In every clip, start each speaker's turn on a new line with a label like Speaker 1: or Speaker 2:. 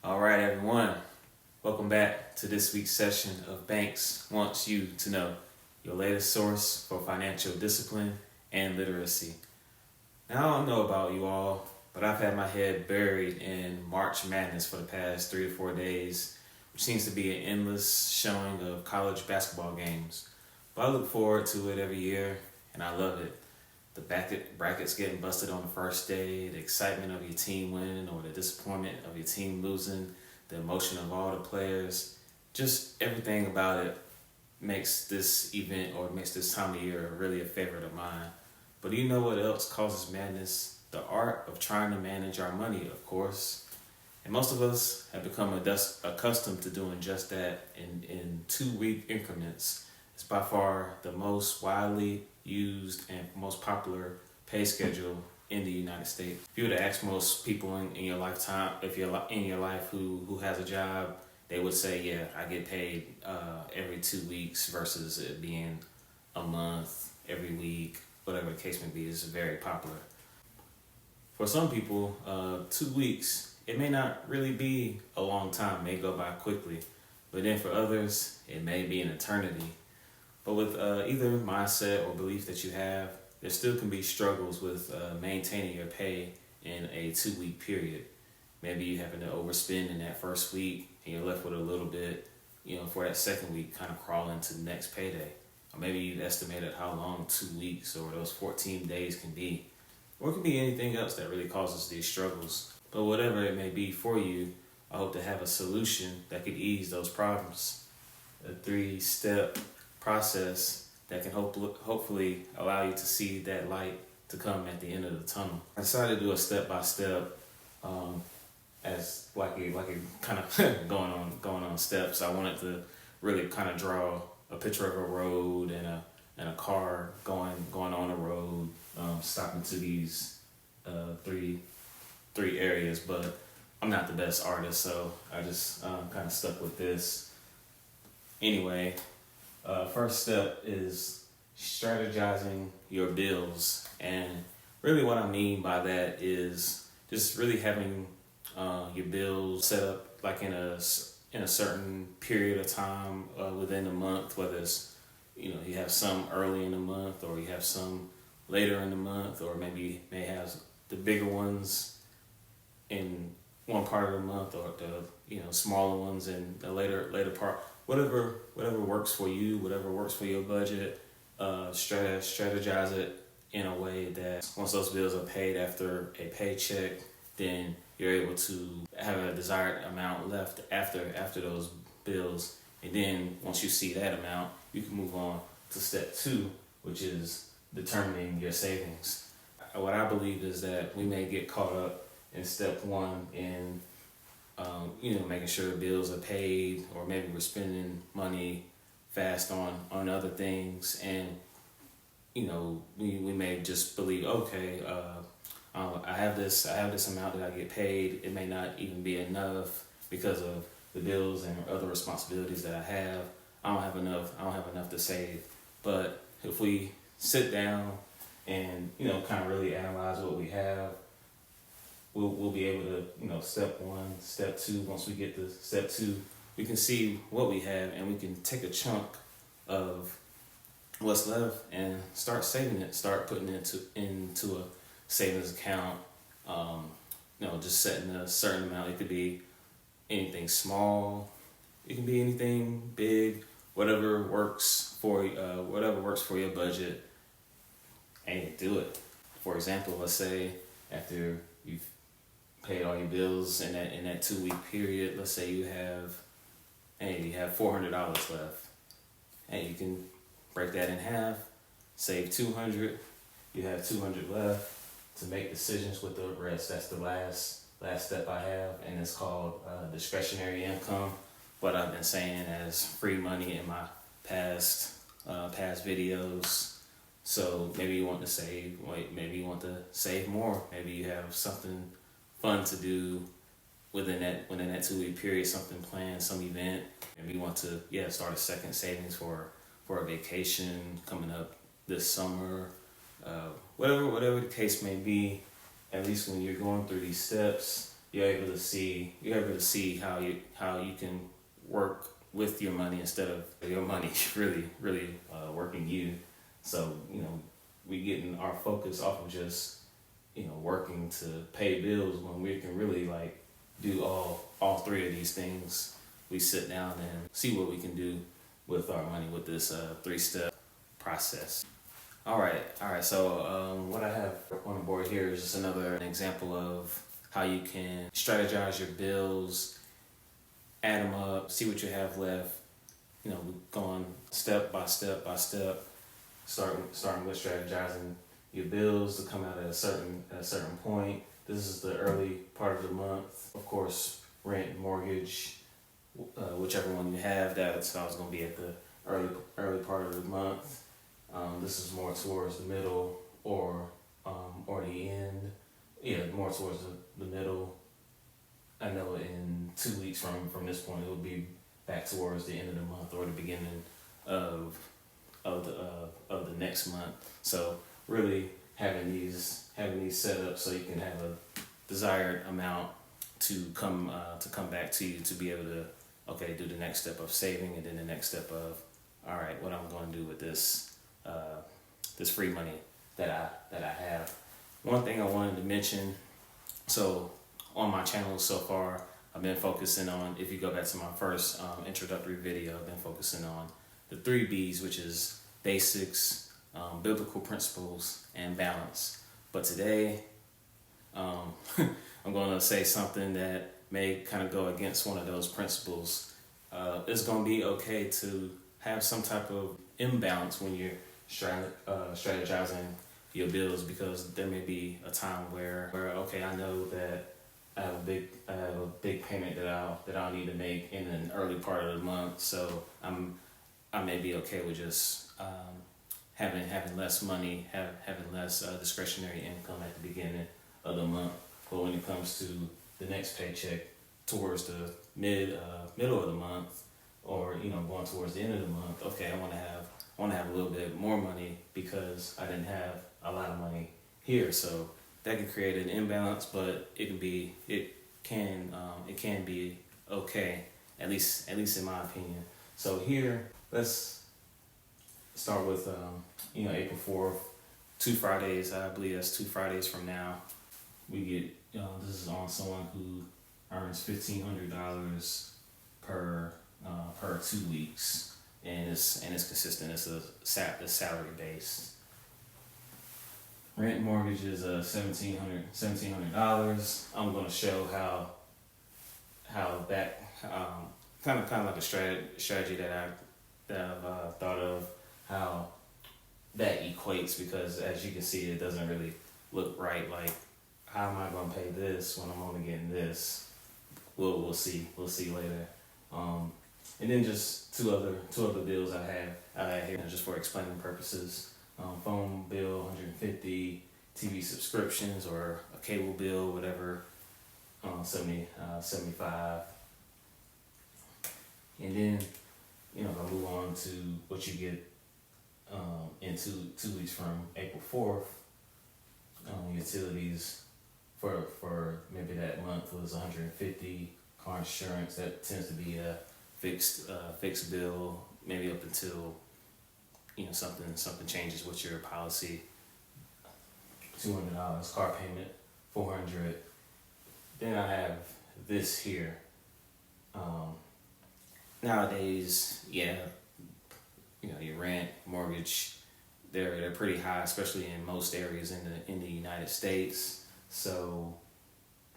Speaker 1: All right, everyone. Welcome back to this week's session of Banks Wants You to Know, your latest source for financial discipline and literacy. Now, I don't know about you all, but I've had my head buried in March Madness for the past 3 to 4 days, which seems to be an endless showing of college basketball games. But I look forward to it every year, and I love it. The brackets getting busted on the first day, the excitement of your team winning or the disappointment of your team losing, the emotion of all the players, just everything about it makes this event or makes this time of year really a favorite of mine. But do you know what else causes madness? The art of trying to manage our money, of course. And most of us have become accustomed to doing just that in 2-week increments. It's by far the most widely used and most popular pay schedule in the United States. If you were to ask most people in your lifetime, if you're in your life who has a job, they would say, yeah, I get paid every 2 weeks versus it being a month, every week, whatever the case may be. Is very popular. For some people, 2 weeks, it may not really be a long time, it may go by quickly. But then for others, it may be an eternity. But with either mindset or belief that you have, there still can be struggles with maintaining your pay in a 2-week period. Maybe you happen to overspend in that first week and you're left with a little bit, for that second week, kind of crawl into the next payday. Or maybe you've estimated how long 2 weeks or those 14 days can be. Or it could be anything else that really causes these struggles. But whatever it may be for you, I hope to have a solution that could ease those problems. A 3-step process that can hopefully allow you to see that light to come at the end of the tunnel. I decided to do a step-by-step as like a kind of going on steps. I wanted to really kind of draw a picture of a road and a car going on a road, stopping to these three areas. But I'm not the best artist, so I just kind of stuck with this. Anyway. First step is strategizing your bills, and really what I mean by that is just really having your bills set up like in a certain period of time within the month, whether it's you have some early in the month or you have some later in the month, or maybe you may have the bigger ones in one part of the month or the smaller ones in the later part. Whatever works for you, whatever works for your budget, strategize it in a way that once those bills are paid after a paycheck, then you're able to have a desired amount left after those bills. And then once you see that amount, you can move on to step 2, which is determining your savings. What I believe is that we may get caught up in step 1 in making sure bills are paid, or maybe we're spending money fast on other things, and we may just believe, okay, I have this amount that I get paid. It may not even be enough because of the bills and other responsibilities that I have. I don't have enough to save. But if we sit down and kind of really analyze what we have, we'll be able to, step 1, step 2. Once we get to step 2, we can see what we have, and we can take a chunk of what's left and start saving it, start putting it into a savings account. Just setting a certain amount. It could be anything small, it can be anything big, whatever works for your budget, and do it. For example, let's say after you've paid all your bills in that 2-week period, let's say you have $400 left. And you can break that in half, save $200, you have $200 left to make decisions with the rest. That's the last step I have, and it's called discretionary income. What I've been saying as free money in my past videos. So maybe you want to save, maybe you want to save more. Maybe you have something fun to do within that 2-week period, something planned, some event. Maybe you want to start a second savings for a vacation coming up this summer. Whatever the case may be, at least when you're going through these steps, you're able to see how you can work with your money instead of your money really working you. So we getting our focus off of just working to pay bills when we can really like do all three of these things. We sit down and see what we can do with our money with this 3-step process. All right. So what I have on the board here is just another example of how you can strategize your bills, add them up, see what you have left. We're going step by step, starting with strategizing your bills to come out at a certain point. This is the early part of the month. Of course, rent, mortgage, whichever one you have, that's always going to be at the early part of the month. This is more towards the middle or the end. Yeah, more towards the middle. I know in 2 weeks from this point, it will be back towards the end of the month or the beginning of the next month. So really having these set up so you can have a desired amount to come back to you to be able to do the next step of saving, and then the next step of all right, what I'm going to do with this free money that I have. One thing I wanted to mention, so on my channel so far, I've been focusing on, if you go back to my first introductory video, I've been focusing on the 3 B's, which is basics, biblical principles, and balance. But today, I'm going to say something that may kind of go against one of those principles. It's going to be okay to have some type of imbalance when you're strategizing your bills, because there may be a time where okay, I know that I have a big payment that I'll need to make in an early part of the month, so I may be okay with just having less money, having less discretionary income at the beginning of the month. But when it comes to the next paycheck, towards the middle of the month, or going towards the end of the month, okay, I want to have a little bit more money because I didn't have a lot of money here. So that can create an imbalance, but it can be okay, at least in my opinion. So here, let's start with April 4th, 2 Fridays. I believe that's 2 Fridays from now. We get this is on someone who earns $1,500 per 2 weeks, and it's consistent. It's salary based. Rent mortgage is $1,700. I'm going to show how that kind of like a strategy that I've thought of, how that equates, because as you can see, it doesn't really look right. Like, how am I going to pay this when I'm only getting this? We'll see later. And then just two other bills I have here just for explaining purposes. Phone bill, $150, TV subscriptions or a cable bill, whatever, $75. And then I'll move on to what you get in 2 weeks from April 4th. Utilities for maybe that month was $150. Car insurance, that tends to be a fixed bill, maybe up until something changes with your policy. $200. Car payment, $400. Then I have this here. Nowadays, your rent, mortgage, they're pretty high, especially in most areas in the United States. So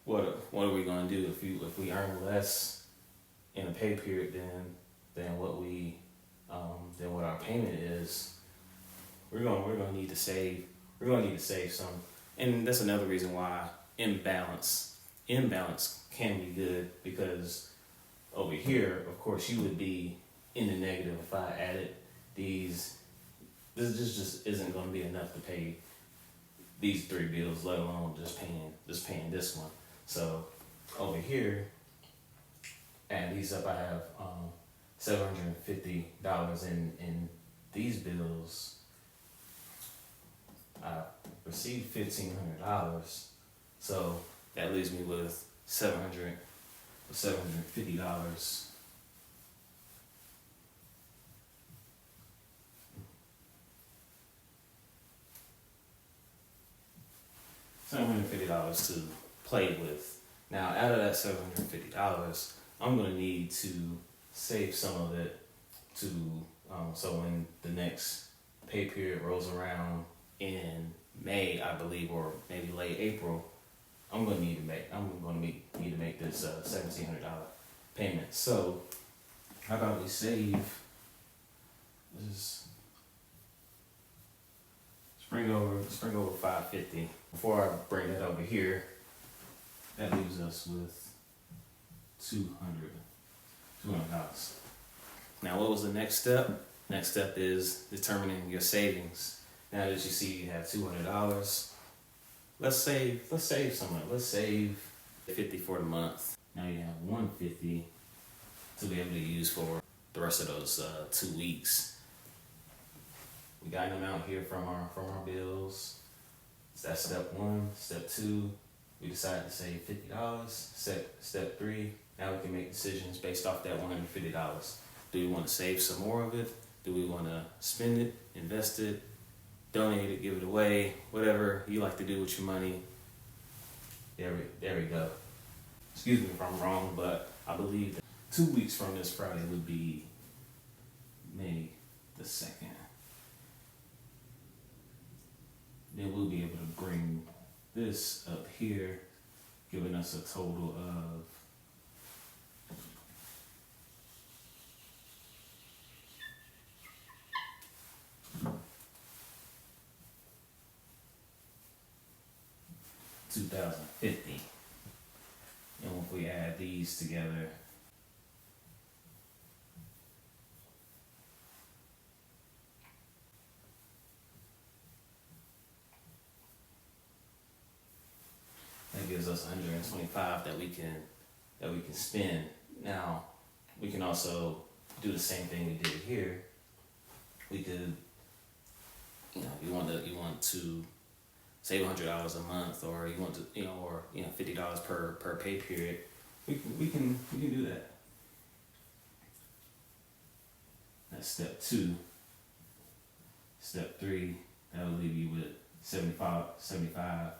Speaker 1: what are we going to do if we earn less in a pay period than what our payment is? We're going to need to save. We're going to need to save some, and that's another reason why imbalance can be good, because over here, of course, you would be in the negative if I added these. This just isn't going to be enough to pay these 3 bills, let alone just paying this one. So over here, add these up, I have $750 in these bills. I received $1,500, so that leaves me with $750. $750 to play with. Now, out of that $750, I'm gonna need to save some of it to so when the next pay period rolls around in May, I believe, or maybe late April, I'm gonna need to make this $1,700 payment. So how about we save? Let's bring over $550. Before I bring that over here, that leaves us with $200. Now, what was the next step? Next step is determining your savings. Now that you see you have $200, let's save some of it. Let's save $50 for the month. Now you have $150 to be able to use for the rest of those 2 weeks. We got them out here from our bills. So that's step one. Step two, we decided to save $50. Step three, now we can make decisions based off that $150. Do we want to save some more of it? Do we want to spend it, invest it, donate it, give it away, whatever you like to do with your money? There we go. Excuse me if I'm wrong, but I believe that 2 weeks from this Friday would be May the 2nd. Then we'll be able to bring this up here, giving us a total of $2,050. And if we add these together, that gives us $125 that we can spend. Now, we can also do the same thing we did here. We could, if you want to save $100 a month, or you want to, $50 per pay period, we can do that. That's step two. Step three, that will leave you with $75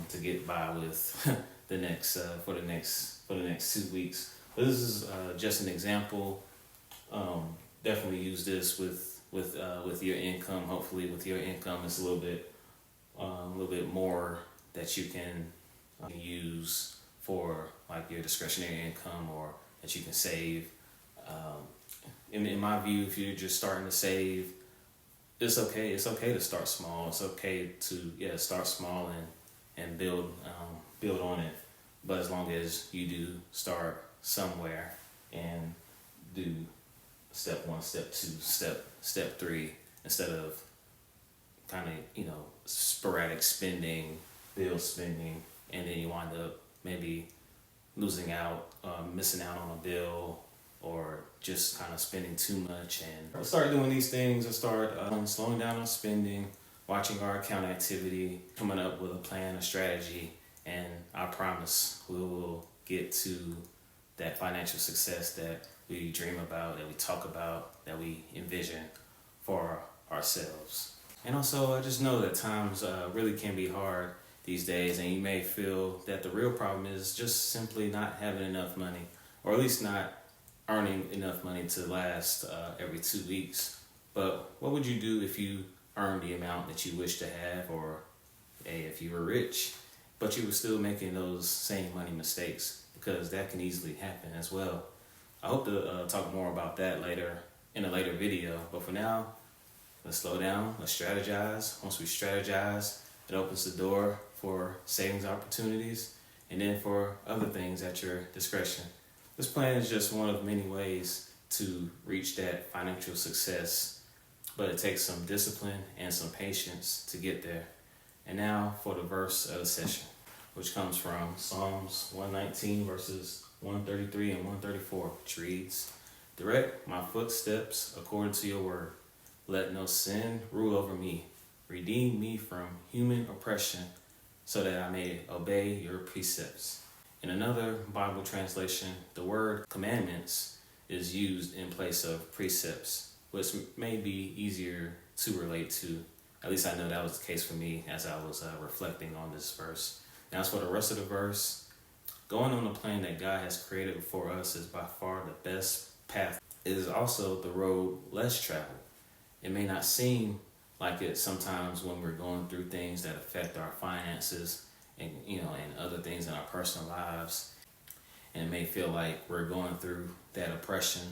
Speaker 1: to get by with the next for the next 2 weeks. But this is just an example. Definitely use this with your income. Hopefully, with your income, it's a little bit more that you can use for like your discretionary income, or that you can save. In my view, if you're just starting to save, it's okay. It's okay to start small. It's okay to start small and build on it. But as long as you do start somewhere and do step one, step two, step three, instead of kind of sporadic spending, bill spending, and then you wind up maybe losing out, missing out on a bill, or just kind of spending too much. And we'll start doing these things and start slowing down on spending, watching our account activity, coming up with a plan, a strategy, and I promise we will get to that financial success that we dream about, that we talk about, that we envision for ourselves. And also, I just know that times really can be hard these days, and you may feel that the real problem is just simply not having enough money, or at least not earning enough money to last every 2 weeks. But what would you do if you earned the amount that you wish to have, or if you were rich, but you were still making those same money mistakes? Because that can easily happen as well. I hope to talk more about that later in a later video. But for now, let's slow down, let's strategize. Once we strategize, it opens the door for savings opportunities, and then for other things at your discretion. This plan is just one of many ways to reach that financial success, but it takes some discipline and some patience to get there. And now for the verse of the session, which comes from Psalms 119 verses 133 and 134, which reads, "Direct my footsteps according to your word. Let no sin rule over me. Redeem me from human oppression. so that I may obey your precepts. In another Bible translation, the word commandments is used in place of precepts, which may be easier to relate to. At least I know that was the case for me as I was reflecting on this verse. Now, as for the rest of the verse, going on the plan that God has created for us is by far the best path. It is also the road less traveled. It may not seem like it sometimes when we're going through things that affect our finances and and other things in our personal lives, and it may feel like we're going through that oppression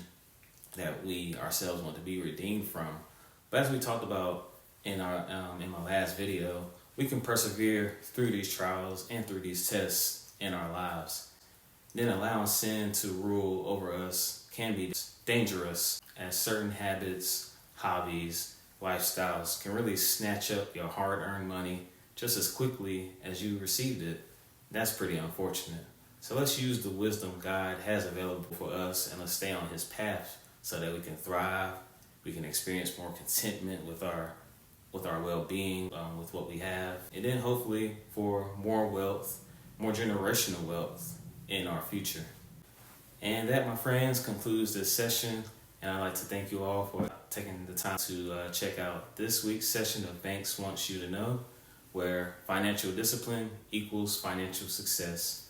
Speaker 1: that we ourselves want to be redeemed from. But as we talked about in my last video, we can persevere through these trials and through these tests in our lives. Then allowing sin to rule over us can be dangerous, as certain habits, hobbies, lifestyles can really snatch up your hard-earned money just as quickly as you received it. That's pretty unfortunate. So let's use the wisdom God has available for us, and let's stay on his path so that we can thrive, we can experience more contentment with our well-being, with what we have, and then hopefully for more wealth, more generational wealth in our future. And that, my friends, concludes this session, and I'd like to thank you all for taking the time to check out this week's session of Banks Wants You to Know, where financial discipline equals financial success.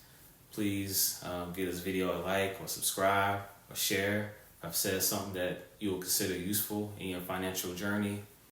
Speaker 1: Please give this video a like or subscribe or share if I've said something that you will consider useful in your financial journey.